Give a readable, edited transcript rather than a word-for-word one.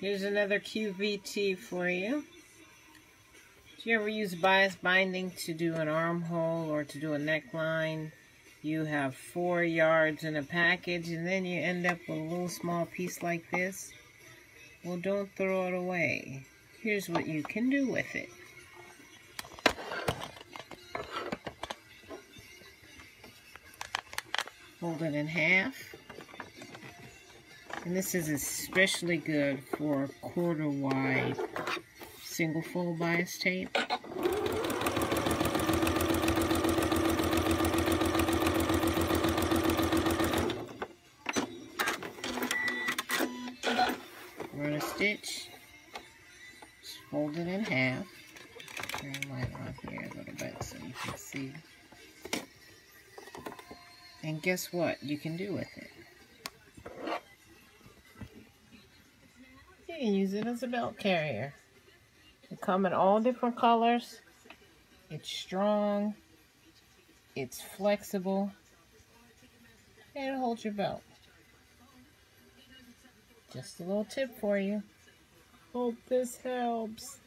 Here's another QVT for you. Do you ever use bias binding to do an armhole or to do a neckline? You have 4 yards in a package and then you end up with a little small piece like this. Well, don't throw it away. Here's what you can do with it. Fold it in half. And this is especially good for quarter wide single fold bias tape. Run a stitch, just fold it in half. Turn the light on here a little bit so you can see. And guess what you can do with it? You can use it as a belt carrier. They come in all different colors. It's strong, it's flexible, and it holds your belt. Just a little tip for you. Hope this helps.